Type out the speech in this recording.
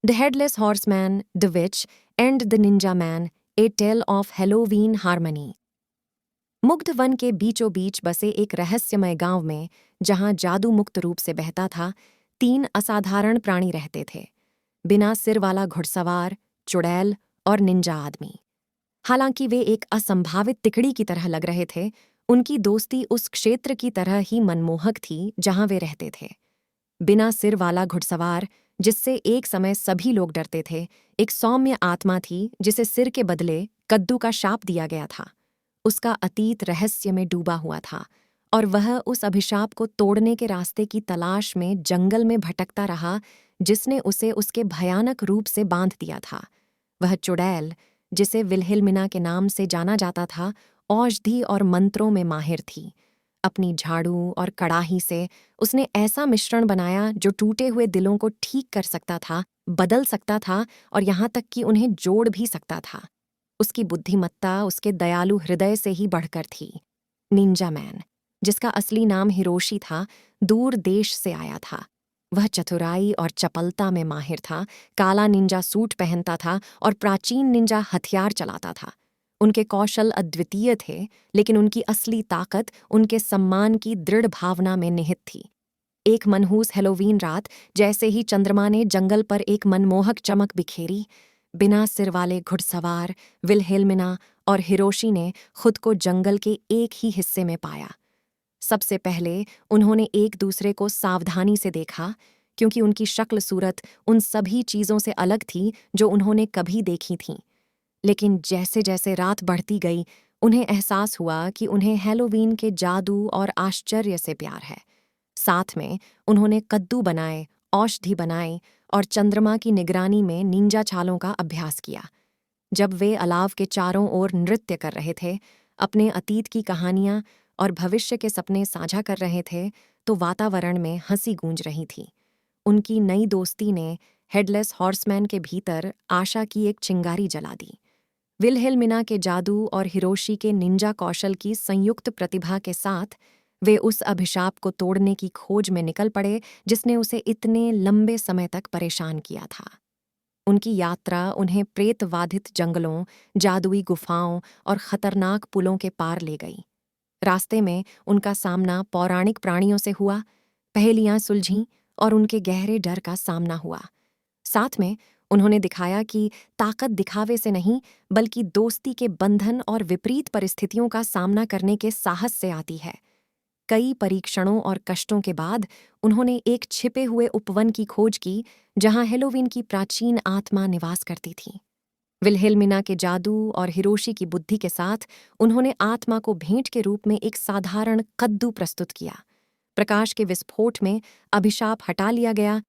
The headless horseman, the witch and the ninja man, a tale of Halloween harmony. मुग्ध वन के बीचों बीच बसे एक रहस्यमय गांव में, जहां जादू मुक्त रूप से बहता था, 3 असाधारण प्राणी रहते थे। बिना सिर वाला घुड़सवार, चुड़ैल और निंजा आदमी। हालांकि वे एक असंभावित तिकड़ी की तरह लग रहे थे, उनकी दोस्ती उस क्षेत्र की तरह ही मनमोहक थी जहां वे रहते थे। बिना सिर वाला घुड़सवार, जिससे एक समय सभी लोग डरते थे, एक सौम्य आत्मा थी जिसे सिर के बदले कद्दू का शाप दिया गया था। उसका अतीत रहस्य में डूबा हुआ था, और वह उस अभिशाप को तोड़ने के रास्ते की तलाश में जंगल में भटकता रहा, जिसने उसे उसके भयानक रूप से बांध दिया था। वह चुड़ैल, जिसे विल्हेल्मिना के नाम से जाना जाता था, औषधि और मंत्रों में माहिर थी। अपनी झाड़ू और कड़ाही से उसने ऐसा मिश्रण बनाया जो टूटे हुए दिलों को ठीक कर सकता था, बदल सकता था और यहाँ तक कि उन्हें जोड़ भी सकता था। उसकी बुद्धिमत्ता उसके दयालु हृदय से ही बढ़कर थी। निंजा मैन, जिसका असली नाम हिरोशी था, दूर देश से आया था। वह चतुराई और चपलता में माहिर था, काला निंजा सूट पहनता था और प्राचीन निंजा हथियार चलाता था। उनके कौशल अद्वितीय थे, लेकिन उनकी असली ताकत उनके सम्मान की दृढ़ भावना में निहित थी। एक मनहूस हैलोवीन रात, जैसे ही चंद्रमा ने जंगल पर एक मनमोहक चमक बिखेरी, बिना सिर वाले घुड़सवार विल्हेल्मिना और हिरोशी ने खुद को जंगल के एक ही हिस्से में पाया। सबसे पहले उन्होंने एक दूसरे को सावधानी से देखा, क्योंकि उनकी शक्ल सूरत उन सभी चीज़ों से अलग थी जो उन्होंने कभी देखी थीं। लेकिन जैसे जैसे रात बढ़ती गई, उन्हें एहसास हुआ कि उन्हें हैलोवीन के जादू और आश्चर्य से प्यार है। साथ में उन्होंने कद्दू बनाए, औषधि बनाई और चंद्रमा की निगरानी में निंजा चालों का अभ्यास किया। जब वे अलाव के चारों ओर नृत्य कर रहे थे, अपने अतीत की कहानियां और भविष्य के सपने साझा कर रहे थे, तो वातावरण में हंसी गूंज रही थी। उनकी नई दोस्ती ने हेडलेस हॉर्समैन के भीतर आशा की एक चिंगारी जला दी। विल्हेल्मिना के जादू और हिरोशी के निंजा कौशल की संयुक्त प्रतिभा के साथ वे उस अभिशाप को तोड़ने की खोज में निकल पड़े, जिसने उसे इतने लंबे समय तक परेशान किया था। उनकी यात्रा उन्हें प्रेतवाधित जंगलों, जादुई गुफाओं और खतरनाक पुलों के पार ले गई। रास्ते में उनका सामना पौराणिक प्राणियों से हुआ, पहेलियां सुलझीं और उनके गहरे डर का सामना हुआ। साथ में उन्होंने दिखाया कि ताकत दिखावे से नहीं, बल्कि दोस्ती के बंधन और विपरीत परिस्थितियों का सामना करने के साहस से आती है। कई परीक्षणों और कष्टों के बाद उन्होंने एक छिपे हुए उपवन की खोज की, जहां हेलोवीन की प्राचीन आत्मा निवास करती थी। विल्हेल्मिना के जादू और हिरोशी की बुद्धि के साथ उन्होंने आत्मा को भेंट के रूप में एक साधारण कद्दू प्रस्तुत किया। प्रकाश के विस्फोट में अभिशाप हटा लिया गया